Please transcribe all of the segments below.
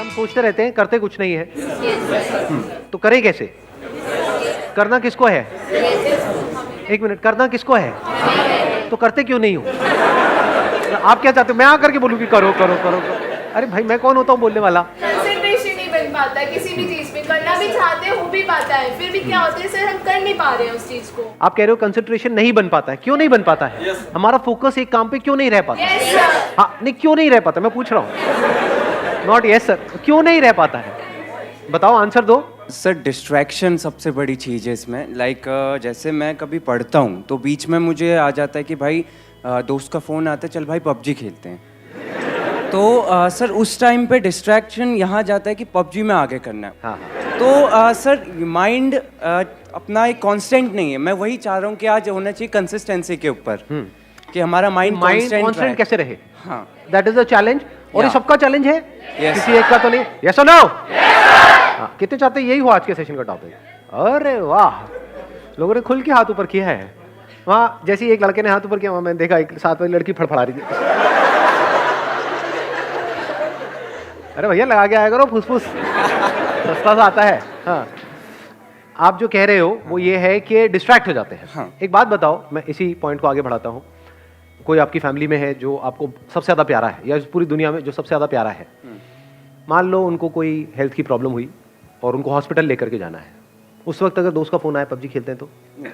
हम सोचते रहते हैं, करते कुछ नहीं है। तो करें कैसे? करना किसको है? एक मिनट, करना किसको है? तो करते क्यों नहीं हो? आप क्या चाहते हो मैं आकर के बोलूं कि करो करो करो करो? अरे भाई मैं कौन होता हूँ बोलने वाला? कंसंट्रेशन नहीं बन पाता है किसी भी चीज में, करना भी चाहते हो भी पाता है, फिर भी क्या होता है सर, हम कर नहीं पा रहे हैं उस चीज को। आप कह रहे हो कंसंट्रेशन नहीं बन पाता है, क्यों नहीं बन पाता है? हमारा फोकस एक काम पे क्यों नहीं रह पाता? हाँ नहीं, क्यों नहीं रह पाता मैं पूछ रहा हूँ। नॉट यस सर, क्यों नहीं रह पाता है? बताओ, आंसर दो। सर डिस्ट्रैक्शन सबसे बड़ी चीज़ है इसमें। जैसे मैं कभी पढ़ता हूँ तो बीच में मुझे आ जाता है कि भाई दोस्त का फ़ोन आता है, चल भाई पबजी खेलते हैं। तो सर उस टाइम पे डिस्ट्रैक्शन यहाँ जाता है कि पबजी में आगे करना है। हाँ। तो सर माइंड अपना एक कांस्टेंट नहीं है। मैं वही चाह रहा हूँ कि आज होना चाहिए कंसिस्टेंसी के ऊपर, कि हमारा माइंड कांस्टेंट कैसे रहे? हाँ, दैट इज द चैलेंज। और ये Yeah. सबका चैलेंज है, Yes. किसी एक का तो नहीं। यस और नो? हाँ, कितने चाहते हैं यही हो आज के सेशन का टॉपिक? अरे वाह, लोगों ने खुल के हाथ ऊपर किया है। वहाँ जैसे ही एक लड़के ने हाथ ऊपर किया, वहाँ मैंने देखा एक साथ वाली लड़की फड़फड़ा रही थी। अरे भैया लगा के आया करो, फुसफुस सस्ता सा आता है। हाँ, आप जो कह रहे हो वो ये है कि डिस्ट्रैक्ट हो जाते हैं। हाँ। एक बात बताओ, मैं इसी पॉइंट को आगे बढ़ाता हूँ। कोई आपकी फैमिली में है जो आपको सबसे ज़्यादा प्यारा है, या इस पूरी दुनिया में जो सबसे ज़्यादा प्यारा है, मान लो उनको कोई हेल्थ की प्रॉब्लम हुई और उनको हॉस्पिटल लेकर के जाना है। उस वक्त अगर दोस्त का फ़ोन आया, पबजी खेलते हैं तो?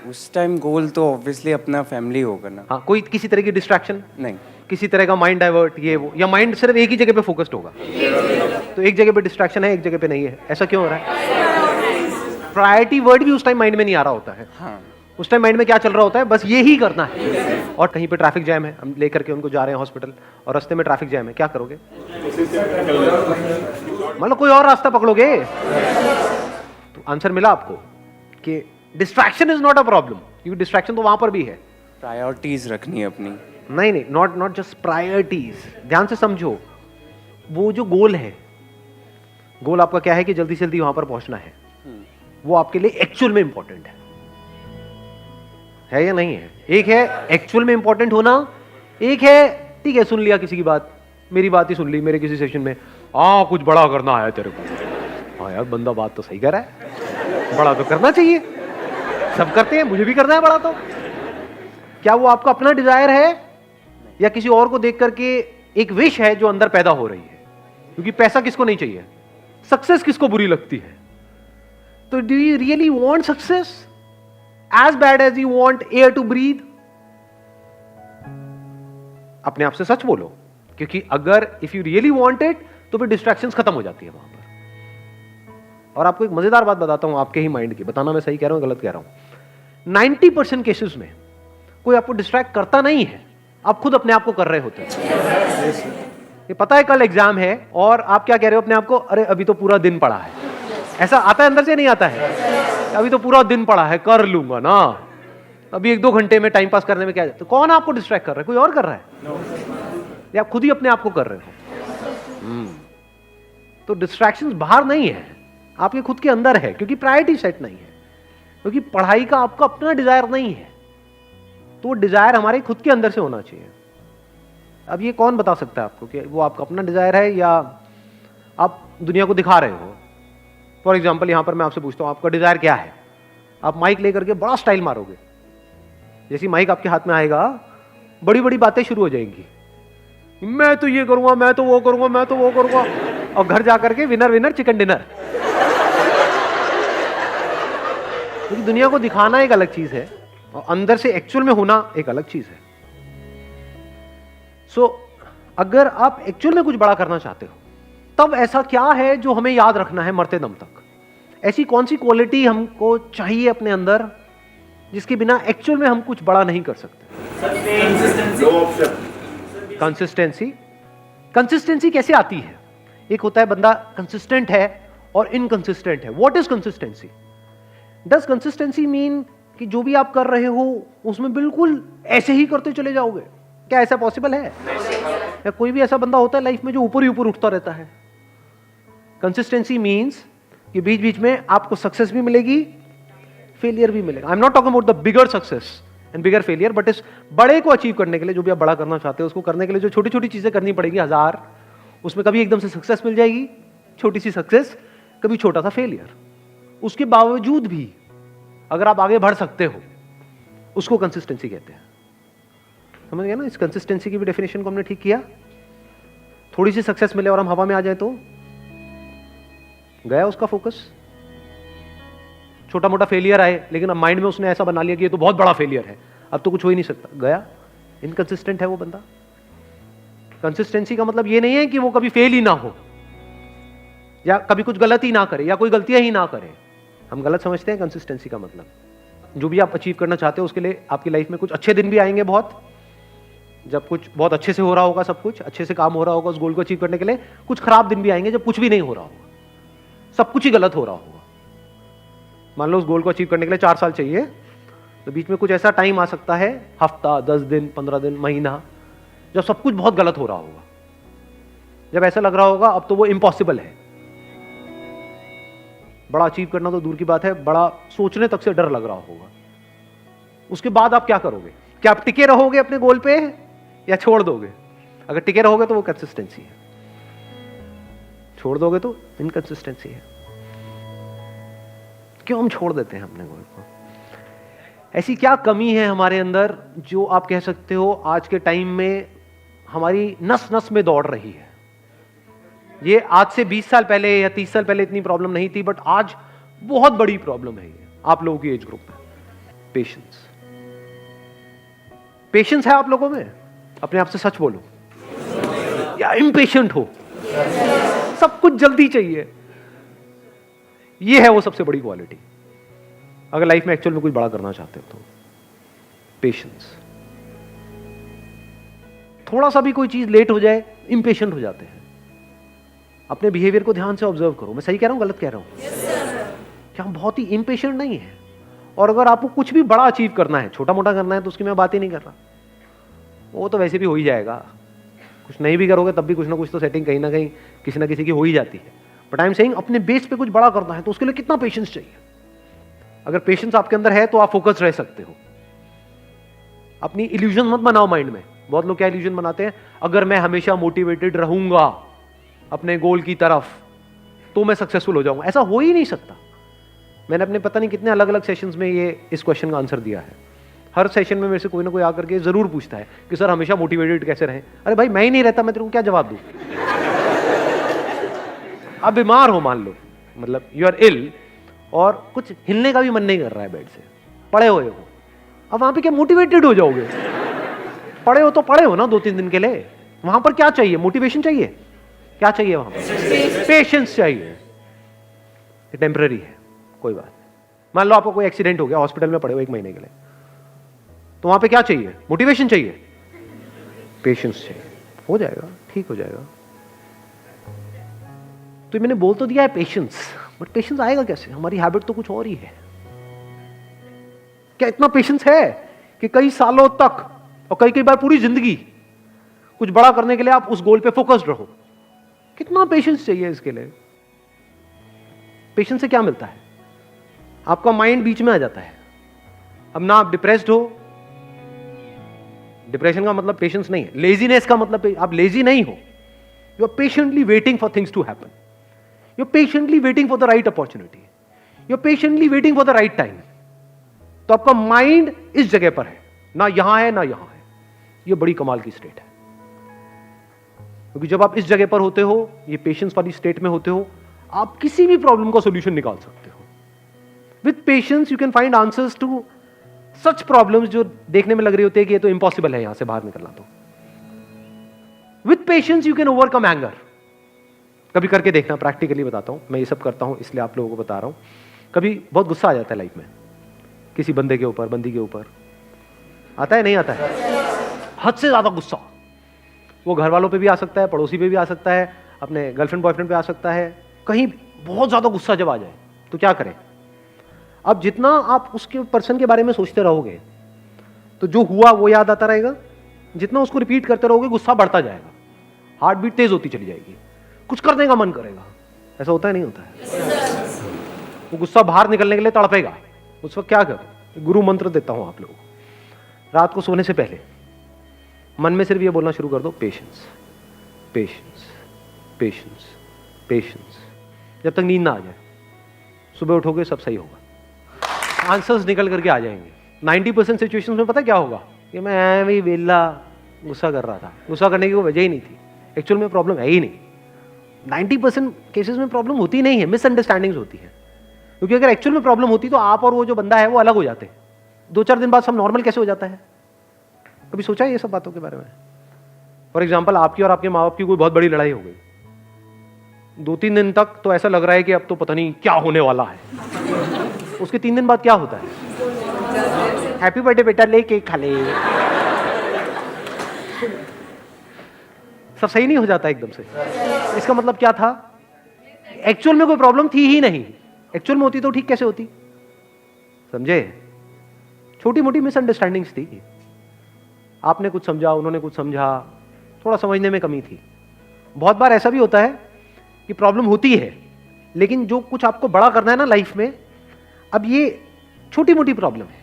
उस टाइम गोल तो ऑब्वियसली अपना फैमिली होगा ना। हाँ, कोई किसी तरह की डिस्ट्रैक्शन नहीं, किसी तरह का माइंड डाइवर्ट ये वो, या माइंड सिर्फ एक ही जगह पे फोकस्ड होगा? तो एक जगह पे डिस्ट्रैक्शन है, एक जगह पे नहीं है। ऐसा क्यों हो रहा है? प्रायोरिटी वर्ड भी उस टाइम माइंड में नहीं आ रहा होता है। हाँ, उस टाइम माइंड में क्या चल रहा होता है? बस ये ही करना है। और कहीं पे ट्रैफिक जैम है, हम लेकर के उनको जा रहे हैं हॉस्पिटल और रास्ते में ट्रैफिक जैम है, क्या करोगे? मतलब कोई और रास्ता पकड़ोगे? तो आंसर मिला आपको कि distraction is not a problem, क्योंकि डिस्ट्रैक्शन तो वहां पर भी है। प्रायोरिटीज रखनी है अपनी। नहीं, नॉट जस्ट प्रायोरिटीज। ध्यान से समझो, वो जो गोल है, गोल आपका क्या है कि जल्दी से जल्दी वहां पर पहुंचना है, वो आपके लिए एक्चुअल में इंपॉर्टेंट है या नहीं है? एक है एक्चुअल में इंपॉर्टेंट होना, एक है ठीक है सुन लिया किसी की बात, मेरी बात ही सुन ली मेरे किसी सेशन में, कुछ बड़ा करना है तेरे को। हाँ यार, बंदा बात तो सही कर रहा है, बड़ा तो करना चाहिए, सब करते हैं, मुझे भी करना है बड़ा। तो क्या वो आपका अपना डिजायर है या किसी और को देख करके एक विश है जो अंदर पैदा हो रही है? क्योंकि पैसा किसको नहीं चाहिए, सक्सेस किसको बुरी लगती है? तो do you really want success as bad as you want air to breathe? अपने आप से सच बोलो, क्योंकि अगर if you really want it तो फिर डिस्ट्रैक्शंस खत्म हो जाती है वहां पर। और आपको एक मजेदार बात बताता हूं आपके ही माइंड की, बताना मैं सही कह रहा हूं गलत कह रहा हूं। 90% केसेस में कोई आपको डिस्ट्रैक्ट करता नहीं है, आप खुद अपने आप को कर रहे होते हैं। ये पता है कल एग्जाम है और आप क्या कह रहे हो अपने आप को? अरे अभी तो पूरा दिन पड़ा है। ऐसा आता है अंदर से, नहीं आता है? अभी तो पूरा दिन पड़ा है, कर लूंगा ना, अभी 1-2 घंटे में टाइम पास करने में क्या जाता है? तो कौन आपको डिस्ट्रैक्ट कर रहा है? कोई और कर रहा है या आप खुद ही अपने आप को कर रहे हो? तो डिस्ट्रैक्शंस बाहर नहीं है, आपके खुद के अंदर है, क्योंकि प्रायोरिटी सेट नहीं है, क्योंकि पढ़ाई का आपका अपना डिजायर नहीं है। तो वो डिजायर हमारे खुद के अंदर से होना चाहिए। अब ये कौन बता सकता है आपको कि वो आपका अपना डिजायर है या आप दुनिया को दिखा रहे हो? फॉर एग्जाम्पल यहां पर मैं आपसे पूछता हूं आपका डिजायर क्या है? आप माइक लेकर के बड़ा स्टाइल मारोगे, जैसी माइक आपके हाथ में आएगा बड़ी बड़ी बातें शुरू हो जाएंगी, मैं तो ये करूंगा, मैं तो वो करूंगा, मैं तो वो करूंगा, और घर जाकर के विनर विनर चिकन डिनर। क्योंकि दुनिया को दिखाना एक अलग चीज है और अंदर से एक्चुअल में होना एक अलग चीज है। सो अगर आप एक्चुअल में कुछ बड़ा करना चाहते हो, तब ऐसा क्या है जो हमें याद रखना है मरते दम तक? ऐसी कौन सी क्वालिटी हमको चाहिए अपने अंदर जिसके बिना एक्चुअल में हम कुछ बड़ा नहीं कर सकते? कंसिस्टेंसी। कंसिस्टेंसी कैसे आती है? एक होता है बंदा कंसिस्टेंट है और इनकंसिस्टेंट है। What is consistency? Does consistency mean कि जो भी आप कर रहे हो उसमें बिल्कुल ऐसे ही करते चले जाओगे? क्या ऐसा पॉसिबल है? या कोई भी ऐसा बंदा होता है लाइफ में जो ऊपर ही ऊपर उठता रहता है? कंसिस्टेंसी मीन्स कि बीच बीच में आपको सक्सेस भी मिलेगी, फेलियर भी मिलेगा। I am not talking about the bigger success and bigger failure, but इस बड़े को अचीव करने के लिए, जो भी आप बड़ा करना चाहते हो उसको करने के लिए जो छोटी छोटी चीजें करनी पड़ेगी 1000, उसमें कभी एकदम से सक्सेस मिल जाएगी, छोटी सी सक्सेस, कभी छोटा सा फेलियर। उसके बावजूद भी अगर आप आगे बढ़ सकते हो, उसको कंसिस्टेंसी कहते हैं। समझ गए ना? इस कंसिस्टेंसी की भी डेफिनेशन को हमने ठीक किया। थोड़ी सी सक्सेस मिले और हम हवा में आ जाए तो गया उसका फोकस। छोटा मोटा फेलियर आए लेकिन अब माइंड में उसने ऐसा बना लिया कि ये तो बहुत बड़ा फेलियर है, अब तो कुछ हो ही नहीं सकता, गया। इनकंसिस्टेंट है वो बंदा। कंसिस्टेंसी का मतलब ये नहीं है कि वो कभी फेल ही ना हो या कभी कुछ गलत ही ना करे या कोई गलतियां ही ना करे। हम गलत समझते हैं कंसिस्टेंसी का मतलब। जो भी आप अचीव करना चाहते हो उसके लिए आपकी लाइफ में कुछ अच्छे दिन भी आएंगे, बहुत, जब कुछ बहुत अच्छे से हो रहा होगा, सब कुछ अच्छे से काम हो रहा होगा उस गोल को अचीव करने के लिए। कुछ खराब दिन भी आएंगे जब कुछ भी नहीं हो रहा होगा, सब कुछ ही गलत हो रहा होगा। मान लो उस गोल को अचीव करने के लिए 4 साल चाहिए, तो बीच में कुछ ऐसा टाइम आ सकता है, हफ्ता, 10 दिन, 15 दिन, महीना, जब सब कुछ बहुत गलत हो रहा होगा, जब ऐसा लग रहा होगा अब तो वो इम्पॉसिबल है। बड़ा अचीव करना तो दूर की बात है, बड़ा सोचने तक से डर लग रहा होगा। उसके बाद आप क्या करोगे? क्या आप टिके रहोगे अपने गोल पे या छोड़ दोगे? अगर टिके रहोगे तो वो कंसिस्टेंसी है, छोड़ दोगे तो इनकंसिस्टेंसी है। क्यों हम छोड़ देते हैं अपने गोल को? ऐसी क्या कमी है हमारे अंदर जो आप कह सकते हो आज के टाइम में हमारी नस नस में दौड़ रही है? ये आज से 20 साल पहले या 30 साल पहले इतनी प्रॉब्लम नहीं थी, बट आज बहुत बड़ी प्रॉब्लम है ये आप लोगों की एज ग्रुप में। पेशेंस। पेशेंस है आप लोगों में? अपने आप से सच बोलो, या इम्पेशेंट हो? सब कुछ जल्दी चाहिए। ये है वो सबसे बड़ी क्वालिटी अगर लाइफ में एक्चुअल में कुछ बड़ा करना चाहते हो तो। पेशेंस। थोड़ा सा भी कोई चीज लेट हो जाए इम्पेशेंट हो जाते हैं। अपने बिहेवियर को ध्यान से ऑब्जर्व करो। मैं सही कह रहा हूं, गलत कह रहा हूं? क्या हम बहुत ही इम्पेशेंट नहीं है? और अगर आपको कुछ भी बड़ा अचीव करना है, छोटा मोटा करना है, तो उसकी मैं बात ही नहीं कर रहा, वो तो वैसे भी हो ही जाएगा। कुछ नहीं भी करोगे तब भी कुछ ना कुछ तो सेटिंग कहीं ना कहीं किसी ना किसी की हो ही जाती है। बट आई एम सेइंग अपने बेस पे कुछ बड़ा करना है तो उसके लिए कितना पेशेंस चाहिए। अगर पेशेंस आपके अंदर है तो आप फोकस रह सकते हो। अपनी इल्यूजन मत बनाओ माइंड में। बहुत लोग क्या इल्यूजन बनाते हैं, अगर मैं हमेशा मोटिवेटेड रहूंगा अपने गोल की तरफ तो मैं सक्सेसफुल हो जाऊंगा। ऐसा हो ही नहीं सकता। मैंने अपने पता नहीं कितने अलग अलग सेशंस में ये इस क्वेश्चन का आंसर दिया है। हर सेशन में मेरे से कोई ना कोई आकर के जरूर पूछता है कि सर हमेशा मोटिवेटेड कैसे रहें। अरे भाई मैं ही नहीं रहता, मैं तेरे को क्या जवाब दूं? आप बीमार हो मान लो, मतलब यू आर इल, और कुछ हिलने का भी मन नहीं कर रहा है बेड से, पड़े हुए हो, अब वहां पे क्या मोटिवेटेड हो जाओगे? पड़े हो तो पड़े हो ना 2-3 दिन के लिए। वहां पर क्या चाहिए? मोटिवेशन चाहिए? क्या चाहिए वहां पर? पेशेंस चाहिए। ये टेम्पररी है, कोई बात नहीं। मान लो आपको कोई एक्सीडेंट हो गया, हॉस्पिटल में पड़े हो 1 महीने के लिए, तो वहां पे क्या चाहिए? मोटिवेशन चाहिए? पेशेंस चाहिए। हो जाएगा, ठीक हो जाएगा। तो मैंने बोल तो दिया है पेशेंस, बट पेशेंस आएगा कैसे? हमारी हैबिट तो कुछ और ही है। क्या इतना पेशेंस है कि कई सालों तक और कई बार पूरी जिंदगी कुछ बड़ा करने के लिए आप उस गोल पे फोकस्ड रहो? कितना पेशेंस चाहिए इसके लिए? पेशेंस से क्या मिलता है? आपका माइंड बीच में आ जाता है। अब ना आप डिप्रेस्ड हो, डिप्रेशन का मतलब पेशेंस नहीं है। लेजीनेस का मतलब आप लेजी नहीं हो, you are patiently waiting for things to happen, you are patiently waiting for the right opportunity, you are patiently waiting for the right time. तो आपका माइंड इस जगह पर है, ना यहां है ना यहां है। यह बड़ी कमाल की स्टेट है, क्योंकि जब आप इस जगह पर होते हो, ये पेशेंस वाली स्टेट में होते हो, आप किसी भी प्रॉब्लम का सॉल्यूशन निकाल सकते हो। With patience you can find answers to such problems जो देखने में लग रही होती है कि ये तो इम्पॉसिबल है यहां से बाहर निकलना। तो with patience you can overcome anger. कभी करके देखना, प्रैक्टिकली बताता हूं। मैं ये सब करता हूं इसलिए आप लोगों को बता रहा हूं। कभी बहुत गुस्सा आ जाता है लाइफ में, किसी बंदे के ऊपर, बंदी के ऊपर आता है, नहीं आता है? हद से ज्यादा गुस्सा। वो घर वालों पे भी आ सकता है, पड़ोसी पे भी आ सकता है, अपने गर्लफ्रेंड बॉयफ्रेंड पे आ सकता है। कहीं बहुत ज्यादा गुस्सा जब आ जाए तो क्या करें? अब जितना आप उसके पर्सन के बारे में सोचते रहोगे तो जो हुआ वो याद आता रहेगा। जितना उसको रिपीट करते रहोगे गुस्सा बढ़ता जाएगा, हार्ट बीट तेज होती चली जाएगी, कुछ करने का मन करेगा। ऐसा होता है, नहीं होता है? वो गुस्सा बाहर निकलने के लिए तड़पेगा। उस वक्त क्या करो? गुरु मंत्र देता हूं आप लोगों को। रात को सोने से पहले मन में सिर्फ ये बोलना शुरू कर दो, पेशेंस, पेशेंस, पेशेंस, पेशेंस, जब तक नींद ना आ जाए। सुबह उठोगे सब सही होगा, आंसर्स निकल करके आ जाएंगे। 90% सिचुएशंस में पता क्या होगा कि मैं ऐਵੇਂ ही वेला गुस्सा कर रहा था, गुस्सा करने की कोई वजह ही नहीं थी, एक्चुअल में प्रॉब्लम है ही नहीं। 90% केसेस में प्रॉब्लम होती नहीं है, मिसअंडरस्टैंडिंग्स होती है। क्योंकि अगर एक्चुअल में प्रॉब्लम होती तो आप और वो जो बंदा है वो अलग हो जाते। 2-4 दिन बाद सब नॉर्मल कैसे हो जाता है? कभी सोचा है ये सब बातों के बारे में? फॉर एग्जाम्पल, आपकी और आपके माँ बाप की कोई बहुत बड़ी लड़ाई हो गई, 2-3 दिन तक तो ऐसा लग रहा है कि अब तो पता नहीं क्या होने वाला है। उसके 3 दिन बाद क्या होता है? हैप्पी बर्थडे बेटा, ले केक खा ले। सब सही नहीं हो जाता एकदम से। इसका मतलब क्या था? एक्चुअल में कोई प्रॉब्लम थी ही नहीं। एक्चुअल में होती तो ठीक कैसे होती? समझे? छोटी मोटी मिसअंडरस्टैंडिंग्स थी, आपने कुछ समझा, उन्होंने कुछ समझा, थोड़ा समझने में कमी थी। बहुत बार ऐसा भी होता है कि प्रॉब्लम होती है, लेकिन जो कुछ आपको बड़ा करना है ना लाइफ में, अब ये छोटी मोटी प्रॉब्लम है,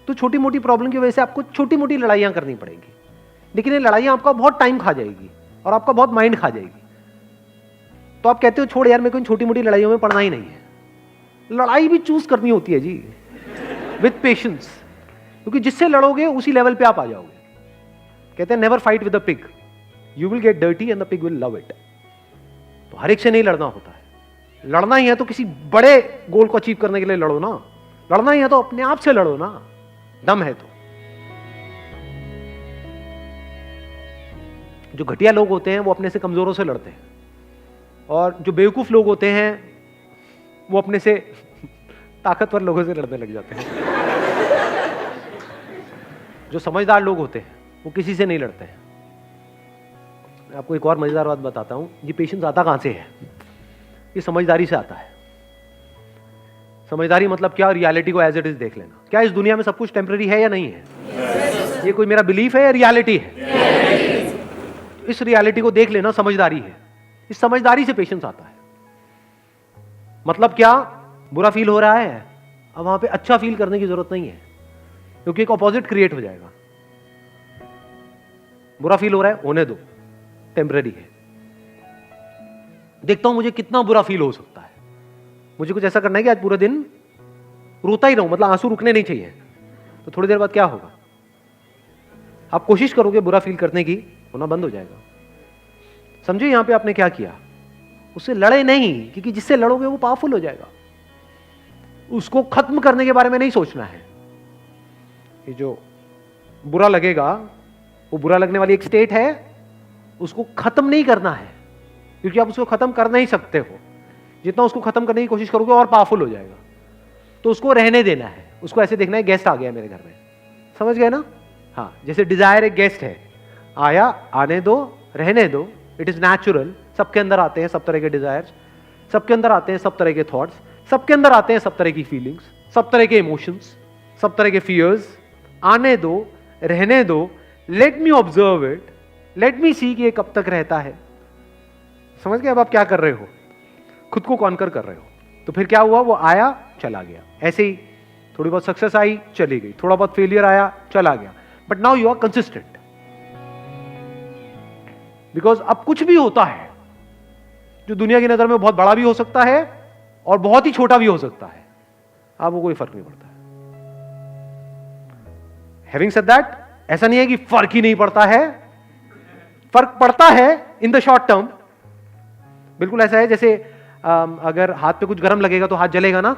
तो छोटी मोटी प्रॉब्लम की वजह से आपको छोटी मोटी लड़ाइयां करनी पड़ेगी। लेकिन ये लड़ाइयां आपका बहुत टाइम खा जाएगी और आपका बहुत माइंड खा जाएगी। तो आप कहते हो छोड़ यार, मेरे को इन छोटी मोटी लड़ाइयों में पड़ना ही नहीं है। लड़ाई भी चूज करनी होती है जी, विथ पेशेंस, क्योंकि जिससे लड़ोगे उसी लेवल पे आप आ जाओगे। कहते हैं never fight with the pig, you will get dirty and the pig will love it. तो हर एक से नहीं लड़ना होता है। लड़ना ही है तो किसी बड़े गोल को अचीव करने के लिए लड़ो ना। लड़ना ही है तो अपने आप से लड़ो ना, दम है तो। जो घटिया लोग होते हैं वो अपने से कमजोरों से लड़ते हैं, और जो बेवकूफ लोग होते हैं वो अपने से ताकतवर लोगों से लड़ने लग जाते हैं। जो समझदार लोग होते हैं वो किसी से नहीं लड़ते हैं। मैं आपको एक और मजेदार बात बताता हूं। ये पेशेंस आता कहां से है? ये समझदारी से आता है। समझदारी मतलब क्या? रियलिटी को एज इट इज देख लेना। क्या इस दुनिया में सब कुछ टेम्पररी है या नहीं है? ये कोई मेरा बिलीफ है या रियलिटी है? इस रियलिटी को देख लेना समझदारी है। इस समझदारी से पेशेंस आता है। मतलब क्या? बुरा फील हो रहा है, अब वहां पे अच्छा फील करने की जरूरत नहीं है, क्योंकि एक ऑपोजिट क्रिएट हो जाएगा। बुरा फील हो रहा है, होने दो, टेम्पररी है। देखता हूं मुझे कितना बुरा फील हो सकता है। मुझे कुछ ऐसा करना है कि आज पूरे दिन रोता ही रहूं, मतलब आंसू रुकने नहीं चाहिए। तो थोड़ी देर बाद क्या होगा? आप कोशिश करोगे बुरा फील करने की, होना बंद हो जाएगा। समझे यहां पे आपने क्या किया? उससे लड़े नहीं, क्योंकि जिससे लड़ोगे वो पावरफुल हो जाएगा। उसको खत्म करने के बारे में नहीं सोचना है। ये जो बुरा लगेगा, वो बुरा लगने वाली एक स्टेट है, उसको खत्म नहीं करना है, क्योंकि आप उसको खत्म कर नहीं सकते हो। जितना उसको खत्म करने की कोशिश करोगे और पावरफुल हो जाएगा। तो उसको रहने देना है। उसको ऐसे देखना है, गेस्ट आ गया मेरे घर में, समझ गए ना? हाँ, जैसे डिजायर एक गेस्ट है, आया, आने दो, रहने दो, इट इज नेचुरल। सबके अंदर आते हैं सब तरह के डिजायर्स, सबके अंदर आते हैं सब तरह के थॉट्स, सबके अंदर आते हैं सब तरह की फीलिंग्स, सब तरह के इमोशंस, सब तरह के फियर्स। आने दो, रहने दो, let me observe it, let me see कि ये कब तक रहता है। समझ गए? अब आप क्या कर रहे हो? खुद को कॉन्कर कर रहे हो। तो फिर क्या हुआ? वो आया, चला गया। ऐसे ही थोड़ी बहुत सक्सेस आई, चली गई, थोड़ा बहुत फेलियर आया, चला गया। But now you are consistent, because अब कुछ भी होता है जो दुनिया की नजर में बहुत बड़ा भी हो सकता है और बहुत ही छोटा भी हो सकता है, आपको कोई फर्क नहीं पड़ता है। हैविंग सेड दैट, ऐसा नहीं है कि फर्क ही नहीं पड़ता है, फर्क पड़ता है इन द शॉर्ट टर्म। बिल्कुल ऐसा है जैसे अगर हाथ पे कुछ गर्म लगेगा तो हाथ जलेगा ना,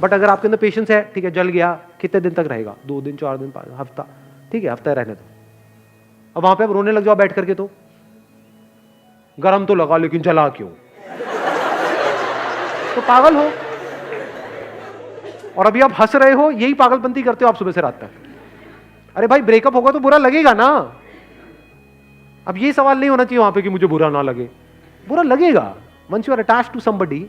बट अगर आपके अंदर पेशेंस है, ठीक है, जल गया, कितने दिन तक रहेगा? 2 दिन, 4 दिन, 5 हफ्ता, ठीक है, हफ्ता रहने दो। अब वहां पे आप रोने लग जाओ बैठ करके, तो गरम तो लगा लेकिन जला क्यों? तो पागल हो। और अभी आप हंस रहे हो, यही पागलपंती करते हो आप सुबह से रात तक। अरे भाई, ब्रेकअप होगा तो बुरा लगेगा ना। अब ये सवाल नहीं होना चाहिए वहां पे कि मुझे बुरा ना लगे। बुरा लगेगा। Once you are attached to somebody,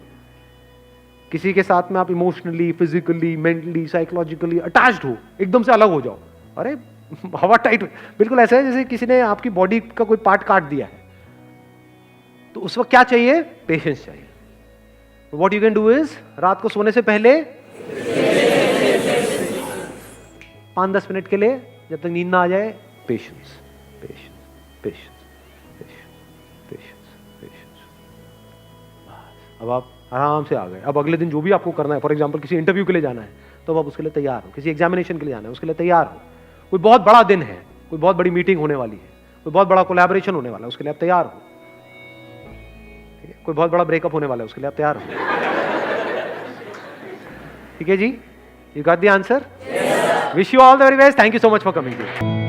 किसी के साथ में आप emotionally, physically, mentally, psychologically attached हो, एकदम से अलग हो जाओ, अरे हवा टाइट। बिल्कुल ऐसा है जैसे किसी ने आपकी बॉडी का कोई पार्ट काट दिया है, तो उस वक्त क्या चाहिए? पेशेंस चाहिए। What you can do is, रात को सोने से पहले 5-10 मिनट के लिए, जब तक नींद ना आ जाए, patience, patience, patience, patience, patience, patience. बस अब आप आराम से आ गए। अब अगले दिन जो भी आपको करना है, फॉर एग्जाम्पल किसी इंटरव्यू के लिए जाना है तो अब आप उसके लिए तैयार हो, किसी एग्जामिनेशन के लिए जाना है उसके लिए तैयार हो, कोई बहुत बड़ा दिन है, कोई बहुत बड़ी मीटिंग होने वाली है, कोई बहुत बड़ा कोलैबोरेशन होने वाला है, उसके लिए आप तैयार हो। ठीक है, कोई बहुत बड़ा ब्रेकअप होने वाला है, उसके लिए आप तैयार हो। ठीक है जी, you got the answer? Wish you all the very best, thank you so much for coming.